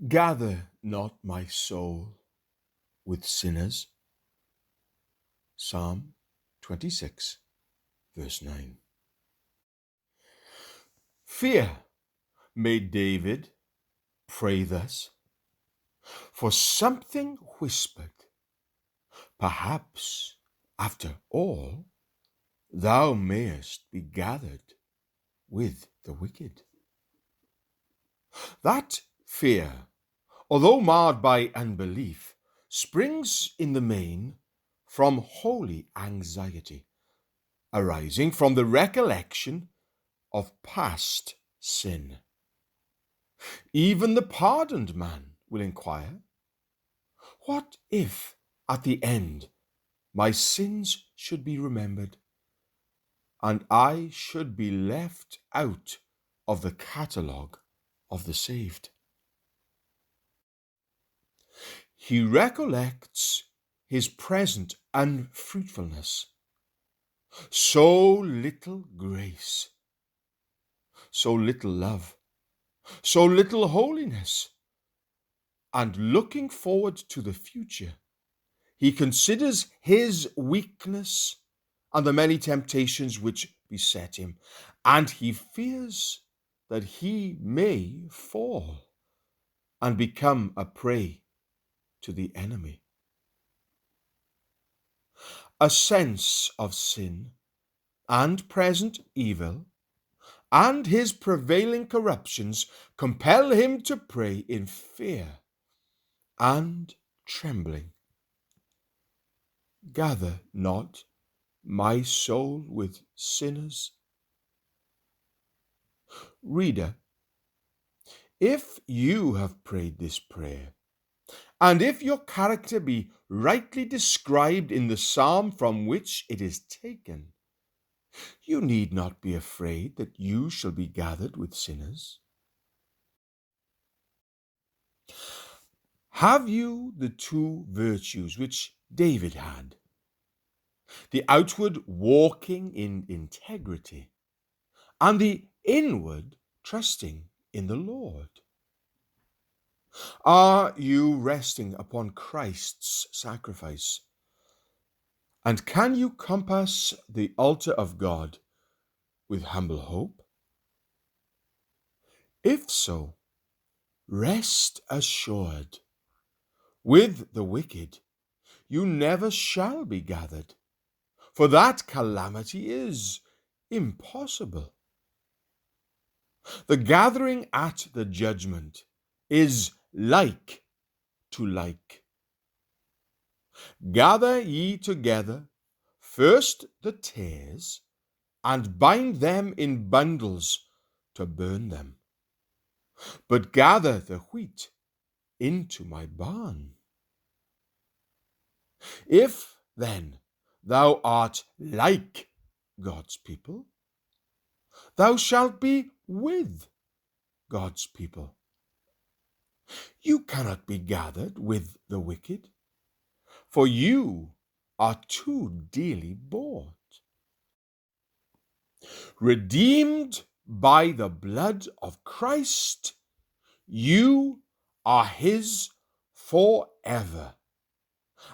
Gather not my soul with sinners. Psalm 26, verse 9. Fear made David pray thus, for something whispered, perhaps, after all, thou mayest be gathered with the wicked. That fear, although marred by unbelief, springs in the main from holy anxiety, arising from the recollection of past sin. Even the pardoned man will inquire, what if at the end my sins should be remembered, and I should be left out of the catalogue of the saved? He recollects his present unfruitfulness. So little grace, so little love, so little holiness. And looking forward to the future, he considers his weakness and the many temptations which beset him, and he fears that he may fall and become a prey to the enemy. A sense of sin and present evil and his prevailing corruptions compel him to pray in fear and trembling. Gather not my soul with sinners. Reader, if you have prayed this prayer, and if your character be rightly described in the psalm from which it is taken, you need not be afraid that you shall be gathered with sinners. Have you the two virtues which David had? The outward walking in integrity, and the inward trusting in the Lord. Are you resting upon Christ's sacrifice? And can you compass the altar of God with humble hope? If so, rest assured, with the wicked you never shall be gathered, for that calamity is impossible. The gathering at the judgment is like to like. Gather ye together first the tares, and bind them in bundles to burn them. But gather the wheat into my barn. If, then, thou art like God's people, thou shalt be with God's people. You cannot be gathered with the wicked, for you are too dearly bought. Redeemed by the blood of Christ, you are his forever.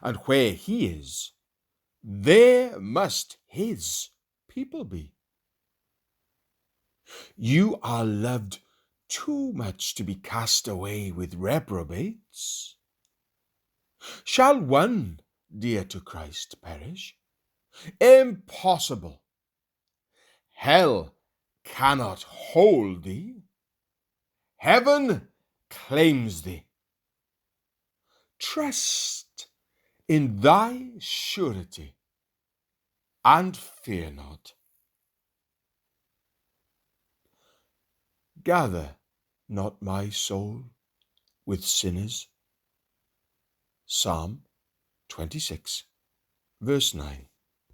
And where he is, there must his people be. You are loved too much to be cast away with reprobates. Shall one dear to Christ perish? Impossible. Hell cannot hold thee. Heaven claims thee. Trust in thy surety, and fear not. Gather not my soul with sinners. Psalm 26, verse 9.